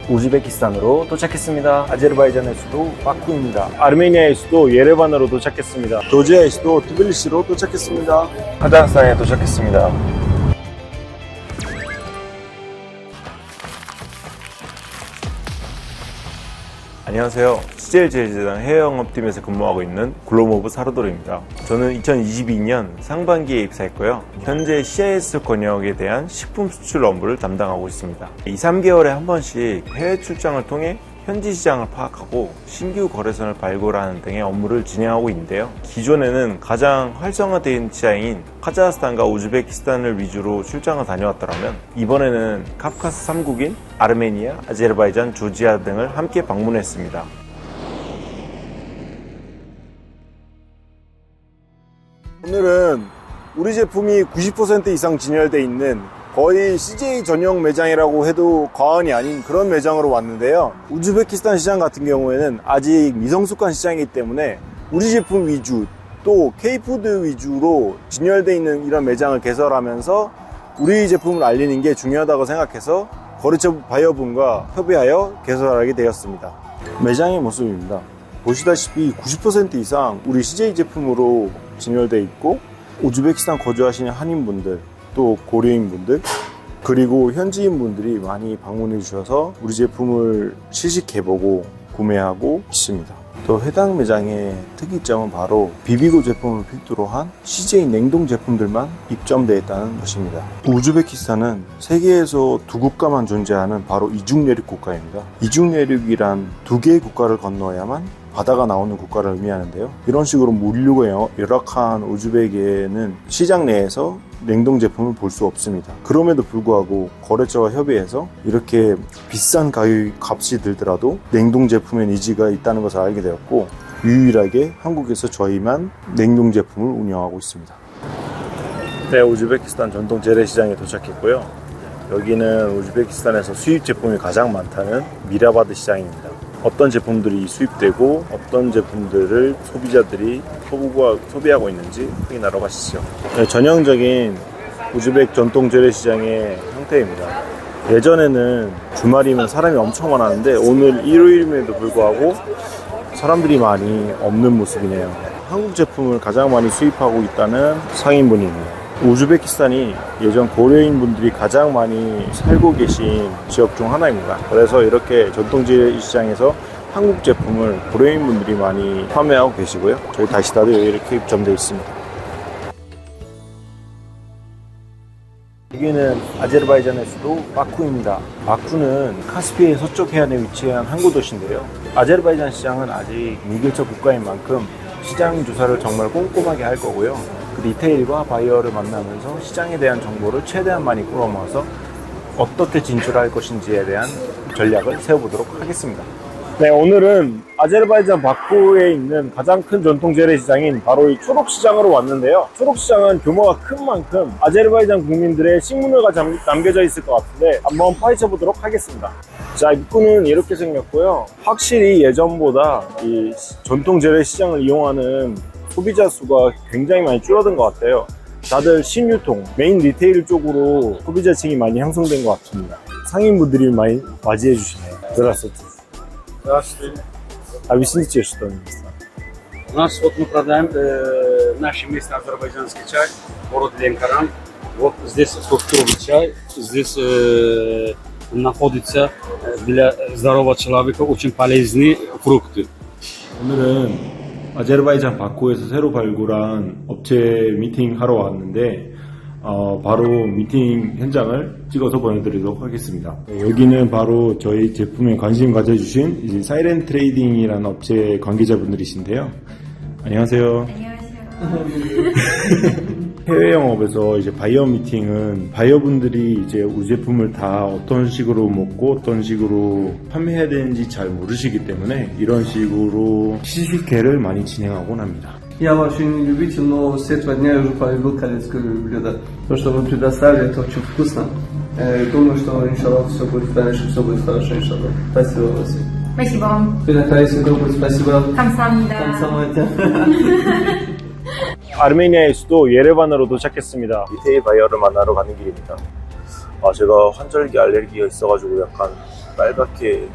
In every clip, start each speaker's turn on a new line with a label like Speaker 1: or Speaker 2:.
Speaker 1: 우즈베키스탄으로 도착했습니다. 아제르바이잔의 수도 바쿠입니다. 아르메니아의 수도 예레반으로 도착했습니다. 조지아의 수도 트빌리시로 도착했습니다. 카자흐스탄에 도착했습니다. 안녕하세요. CJ제일제당 해외영업팀에서 근무하고 있는 글로모브 사르도르입니다. 저는 2022년 상반기에 입사했고요. 현재 CIS 권역에 대한 식품 수출 업무를 담당하고 있습니다. 2, 3개월에 한 번씩 해외 출장을 통해 현지 시장을 파악하고 신규 거래선을 발굴하는 등의 업무를 진행하고 있는데요. 기존에는 가장 활성화된 시장인 카자흐스탄과 우즈베키스탄을 위주로 출장을 다녀왔더라면 이번에는 카프카스 3국인 아르메니아, 아제르바이잔, 조지아 등을 함께 방문했습니다. 오늘은 우리 제품이 90% 이상 진열되어 있는 거의 CJ 전용 매장이라고 해도 과언이 아닌 그런 매장으로 왔는데요. 우즈베키스탄 시장 같은 경우에는 아직 미성숙한 시장이기 때문에 우리 제품 위주 또 K푸드 위주로 진열되어 있는 이런 매장을 개설하면서 우리 제품을 알리는 게 중요하다고 생각해서 거래처 바이어분과 협의하여 개설하게 되었습니다. 매장의 모습입니다. 보시다시피 90% 이상 우리 CJ 제품으로 진열되어 있고 우즈베키스탄 거주하시는 한인분들 또 고려인분들 그리고 현지인분들이 많이 방문해 주셔서 우리 제품을 시식해보고 구매하고 있습니다. 또 해당 매장의 특이점은 바로 비비고 제품을 필두로 한 CJ 냉동 제품들만 입점되어 있다는 것입니다. 우즈베키스탄은 세계에서 두 국가만 존재하는 바로 이중내륙 국가입니다. 이중내륙이란 두 개의 국가를 건너야만 바다가 나오는 국가를 의미하는데요. 이런 식으로 물류가 열악한 우즈벡에는 시장 내에서 냉동 제품을 볼 수 없습니다. 그럼에도 불구하고 거래처와 협의해서 이렇게 비싼 값이 들더라도 냉동 제품의 니즈가 있다는 것을 알게 되었고 유일하게 한국에서 저희만 냉동 제품을 운영하고 있습니다. 네, 우즈베키스탄 전통 재래시장에 도착했고요. 여기는 우즈베키스탄에서 수입 제품이 가장 많다는 미라바드 시장입니다. 어떤 제품들이 수입되고 어떤 제품들을 소비자들이 소비하고 있는지 확인하러 가시죠. 네, 전형적인 우즈벡 전통 재래시장의 형태입니다. 예전에는 주말이면 사람이 엄청 많았는데 오늘 일요일임에도 불구하고 사람들이 많이 없는 모습이네요. 한국 제품을 가장 많이 수입하고 있다는 상인분입니다. 우즈베키스탄이 예전 고려인 분들이 가장 많이 살고 계신 지역 중 하나입니다. 그래서 이렇게 전통시장에서 한국 제품을 고려인 분들이 많이 판매하고 계시고요. 저희 다시다도 이렇게 입점되어 있습니다. 여기는 아제르바이잔의 수도 바쿠입니다. 바쿠는 카스피의 서쪽 해안에 위치한 항구 도시인데요. 아제르바이잔 시장은 아직 미개척 국가인 만큼 시장 조사를 정말 꼼꼼하게 할 거고요. 리테일과 바이어를 만나면서 시장에 대한 정보를 최대한 많이 끌어모아서 어떻게 진출할 것인지에 대한 전략을 세워보도록 하겠습니다. 네, 오늘은 아제르바이잔 바쿠에 있는 가장 큰 전통 재래시장인 바로 이 초록시장으로 왔는데요. 초록시장은 규모가 큰 만큼 아제르바이잔 국민들의 식문화가 남겨져 있을 것 같은데 한번 파헤쳐 보도록 하겠습니다. 자, 입구는 이렇게 생겼고요. 확실히 예전보다 이 전통 재래시장을 이용하는 소비자 수가 굉장히 많이 줄어든 것 같아요. 다들 신유통, 메인 리테일 쪽으로 소비자층이 많이 형성된 것 같습니다. 상인분들이 많이 맞이해 주시네요. Здравствуйте.
Speaker 2: Здравствуйте.
Speaker 1: Объясните, что это?
Speaker 2: У нас вот мы продаем наш местный азербайджанский чай, город Ленкоран. Вот здесь фруктовый чай, здесь находится для здорового человека очень полезные фрукты.
Speaker 1: 오늘은 아제르바이잔 바쿠에서 새로 발굴한 업체 미팅 하러 왔는데 바로 미팅 현장을 찍어서 보내드리도록 하겠습니다. 여기는 바로 저희 제품에 관심 가져주신 이제 사이렌 트레이딩이라는 업체 관계자분들이신데요. 안녕하세요. 해외 영업에서 이제 바이어 미팅은 바이어분들이 이제 우리 제품을 다 어떤 식으로 먹고 어떤 식으로 판매해야 되는지 잘 모르시기 때문에 이런 식으로 시식회를 많이 진행하곤 합니다.
Speaker 3: Я очень любитель, но с этого дня я уже полюбил корейское блюдо. То, что вы предоставили, это очень вкусно. Думаю, что, иншаллах, все будет в дальнейшем, все будет хорошо, иншаллах. Спасибо, Василий.
Speaker 4: Спасибо вам.
Speaker 3: Передайте добрый, спасибо.
Speaker 4: 감사합니다.
Speaker 1: 아르메니아의 수도 예레반으로 도착했습니다. 리테일 바이어를 만나러 가는 길입니다. 제가 환절기 알레르기가 있어가지고 약간 빨갛게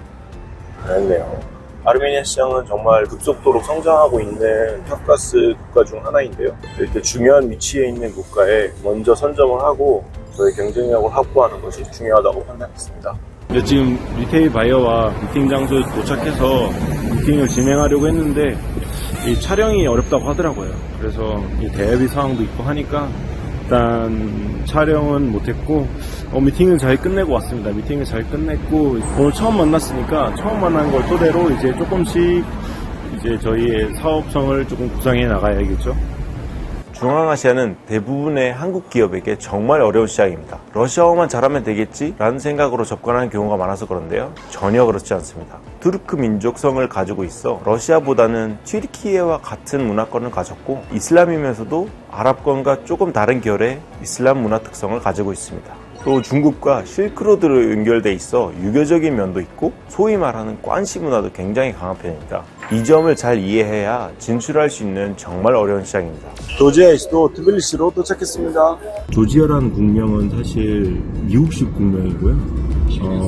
Speaker 1: 변했네요. 아르메니아 시장은 정말 급속도로 성장하고 있는 카카스 국가 중 하나인데요. 이렇게 중요한 위치에 있는 국가에 먼저 선점을 하고 저의 경쟁력을 확보하는 것이 중요하다고 판단했습니다. 지금 리테일 바이어와 미팅 장소에 도착해서 미팅을 진행하려고 했는데 이 촬영이 어렵다고 하더라고요. 그래서 이 대비 사항도 있고 하니까 일단 촬영은 못했고 미팅은 잘 끝내고 왔습니다. 미팅을 잘 끝냈고 오늘 처음 만났으니까 처음 만난 걸 토대로 이제 조금씩 이제 저희의 사업성을 조금 구상해 나가야겠죠. 중앙아시아는 대부분의 한국 기업에게 정말 어려운 시장입니다. 러시아어만 잘하면 되겠지? 라는 생각으로 접근하는 경우가 많아서 그런데요. 전혀 그렇지 않습니다. 투르크 민족성을 가지고 있어 러시아보다는 튀르키예와 같은 문화권을 가졌고 이슬람이면서도 아랍권과 조금 다른 결의 이슬람 문화 특성을 가지고 있습니다. 또 중국과 실크로드로 연결돼 있어 유교적인 면도 있고 소위 말하는 관시 문화도 굉장히 강한 편입니다. 이 점을 잘 이해해야 진출할 수 있는 정말 어려운 시장입니다. 조지아의 수도 트빌리시로 도착했습니다. 조지아라는 국명은 사실 미국식 국명이고요.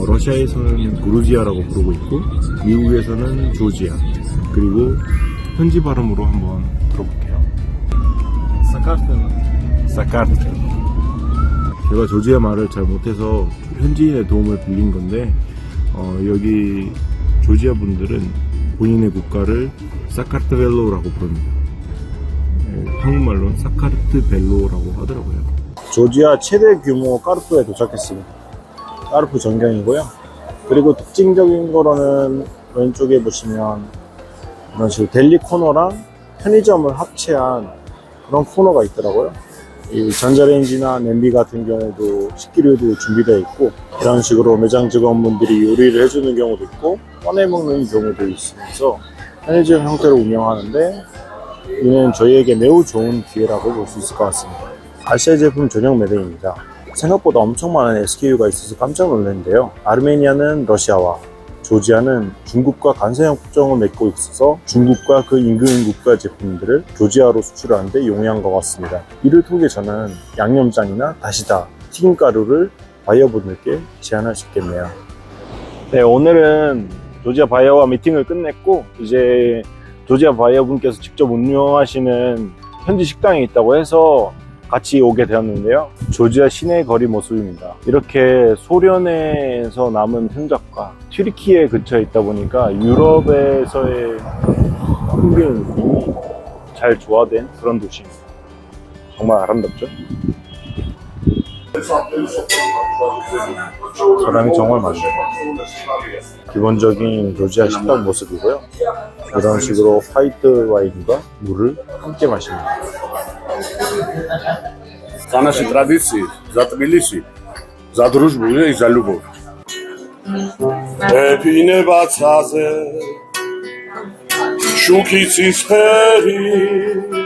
Speaker 1: 러시아에서는 그루지아라고 부르고 있고 미국에서는 조지아, 그리고 현지 발음으로 한번 들어볼게요. 사카르트. 제가 조지아 말을 잘 못해서 현지인의 도움을 빌린 건데 여기 조지아 분들은 본인의 국가를 사카르트벨로라고 부릅니다. 한국말로는 사카르트벨로라고 하더라고요. 조지아 최대 규모 까르푸에 도착했습니다. 까르푸 전경이고요. 그리고 특징적인 거로는 왼쪽에 보시면 이런 식으로 델리 코너랑 편의점을 합체한 그런 코너가 있더라고요. 이 전자레인지나 냄비 같은 경우도 식기류도 준비되어 있고 이런 식으로 매장 직원분들이 요리를 해주는 경우도 있고 꺼내 먹는 경우도 있으면서 편의점 형태로 운영하는데 이는 저희에게 매우 좋은 기회라고 볼 수 있을 것 같습니다. 아시아 제품 전용 매대입니다. 생각보다 엄청 많은 SKU가 있어서 깜짝 놀랐는데요. 아르메니아는 러시아와 조지아는 중국과 간세 협정을 맺고 있어서 중국과 그 인근 국가 제품들을 조지아로 수출하는 데 용이한 것 같습니다. 이를 통해 저는 양념장이나 다시다, 튀김가루를 바이어분들께 제안할 수 있겠네요. 네, 오늘은 조지아 바이어와 미팅을 끝냈고 이제 조지아 바이어분께서 직접 운영하시는 현지 식당이 있다고 해서 같이 오게 되었는데요. 조지아 시내 거리 모습입니다. 이렇게 소련에서 남은 흔적과 튀르키예에 그쳐 있다 보니까 유럽에서의 풍경 느낌이 잘 조화된 그런 도시입니다. 정말 아름답죠? 사람이 정말 많네요. 기본적인 조지아 식당 모습이고요. 이런 식으로 화이트 와인과 물을 함께 마십니다.
Speaker 4: za naše tradicije, za Tbilisi, za družbu i za ljubav. Epine bacaze, šukici speri.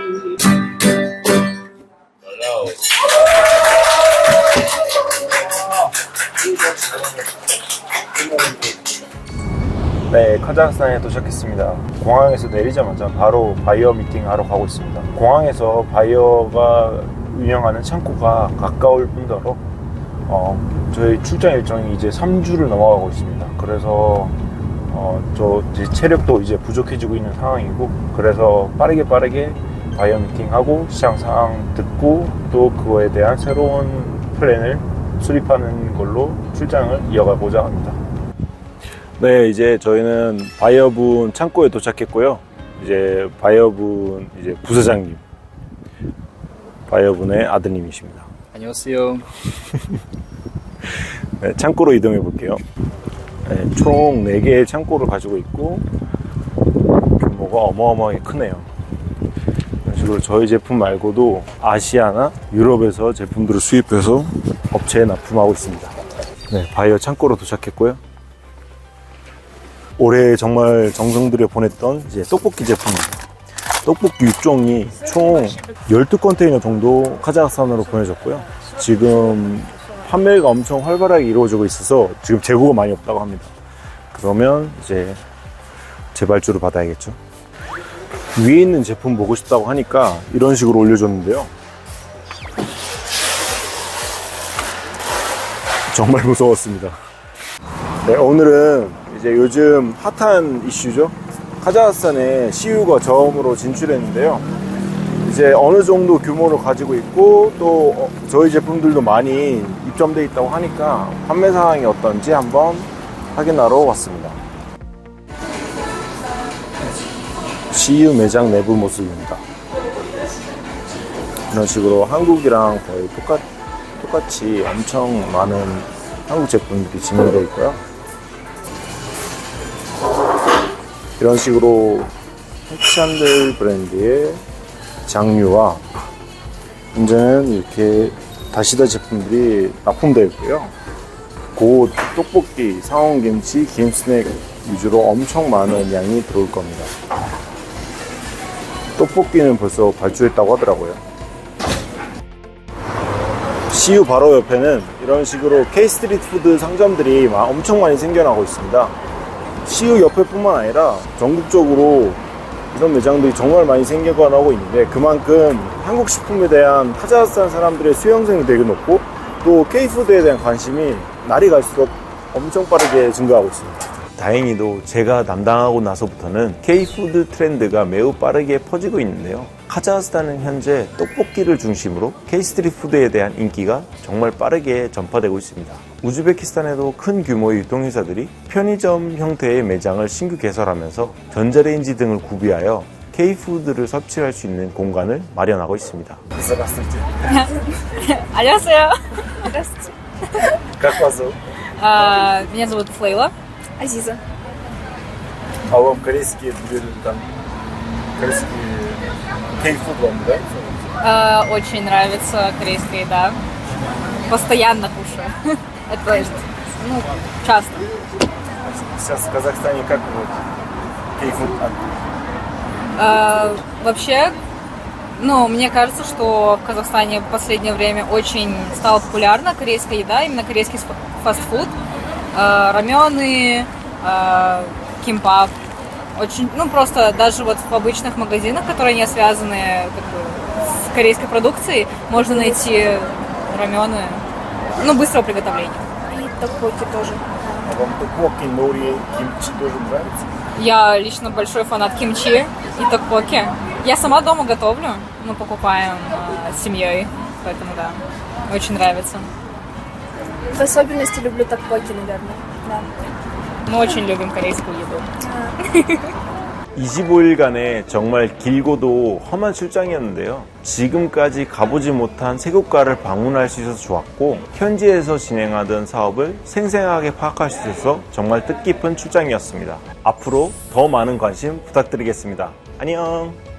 Speaker 1: 네, 카자흐스탄에 도착했습니다. 공항에서 내리자마자 바로 바이어 미팅 하러 가고 있습니다. 공항에서 바이어가 운영하는 창고가 가까울 뿐더러 저희 출장 일정이 이제 3주를 넘어가고 있습니다. 그래서 저 체력도 이제 부족해지고 있는 상황이고 그래서 빠르게 바이어 미팅하고 시장 상황 듣고 또 그거에 대한 새로운 플랜을 수립하는 걸로 출장을 이어가고자 합니다. 네, 이제 저희는 바이어분 창고에 도착했고요. 이제 바이어분 이제 부사장님, 바이어분의 아드님이십니다.
Speaker 5: 안녕하세요.
Speaker 1: 네, 창고로 이동해 볼게요. 네, 총 4개의 창고를 가지고 있고 규모가 어마어마하게 크네요. 이런 식으로 저희 제품 말고도 아시아나 유럽에서 제품들을 수입해서 업체에 납품하고 있습니다. 네, 바이어 창고로 도착했고요. 올해 정말 정성 들여 보냈던 이제 떡볶이 제품입니다. 떡볶이 6종이 총 12컨테이너 정도 카자흐스탄으로 보내졌고요. 지금 판매가 엄청 활발하게 이루어지고 있어서 지금 재고가 많이 없다고 합니다. 그러면 이제 재발주를 받아야겠죠. 위에 있는 제품 보고 싶다고 하니까 이런 식으로 올려줬는데요. 정말 무서웠습니다. 네, 오늘은 이제 요즘 핫한 이슈죠. 카자흐스탄에 CU가 처음으로 진출했는데요. 이제 어느 정도 규모를 가지고 있고 또 저희 제품들도 많이 입점돼 있다고 하니까 판매 상황이 어떤지 한번 확인하러 왔습니다. CU 매장 내부 모습입니다. 이런 식으로 한국이랑 거의 똑같이 엄청 많은 한국 제품들이 진열되어 있고요. 이런 식으로 해찬들 브랜드의 장류와 현재는 이렇게 다시다 제품들이 납품되어 있고요. 곧 떡볶이, 상온김치, 김스낵 위주로 엄청 많은 양이 들어올 겁니다. 떡볶이는 벌써 발주했다고 하더라고요. CU 바로 옆에는 이런 식으로 K-스트리트 푸드 상점들이 엄청 많이 생겨나고 있습니다. CU 옆에뿐만 아니라 전국적으로 이런 매장들이 정말 많이 생겨나고 있는데 그만큼 한국 식품에 대한 카자흐스탄 사람들의 수용성이 되게 높고 또 K푸드에 대한 관심이 날이 갈수록 엄청 빠르게 증가하고 있습니다. 다행히도 제가 담당하고 나서부터는 K푸드 트렌드가 매우 빠르게 퍼지고 있는데요. 카자흐스탄은 현재 떡볶이를 중심으로 K-스트리트 푸드에 대한 인기가 정말 빠르게 전파되고 있습니다. 우즈베키스탄에도 큰 규모의 유통회사들이 편의점 형태의 매장을 신규 개설하면서 전자레인지 등을 구비하여 K-푸드를 섭취할 수 있는 공간을 마련하고 있습니다.
Speaker 5: Алло, здравствуйте.
Speaker 1: Как вас зовут?
Speaker 5: Меня зовут Флейла.
Speaker 6: Азиза.
Speaker 1: А вам корейские блюда, там, корейские K-фуд вам, да?
Speaker 5: Очень нравится корейская еда. Постоянно кушаю. Это есть, часто.
Speaker 1: Сейчас в Казахстане как вот K-фуд?
Speaker 5: Вообще, мне кажется, что в Казахстане в последнее время очень стала популярна корейская еда, именно корейский фастфуд. Рамены, кимпап. Очень, просто даже вот в обычных магазинах, которые не связаны с корейской продукцией, можно найти рамены, быстрого приготовления.
Speaker 6: И токбоки тоже.
Speaker 1: А вам токбоки, нори, кимчи тоже нравится?
Speaker 5: Я лично большой фанат кимчи и токбоки. Я сама дома готовлю, покупаем с семьей, поэтому да, очень нравится.
Speaker 6: В особенности люблю токбоки, наверное. Да.
Speaker 5: Мы очень любим корейскую еду.
Speaker 1: 25일간의 정말 길고도 험한 출장이었는데요. 지금까지 가보지 못한 세 국가를 방문할 수 있어서 좋았고 현지에서 진행하던 사업을 생생하게 파악할 수 있어서 정말 뜻깊은 출장이었습니다. 앞으로 더 많은 관심 부탁드리겠습니다. 안녕!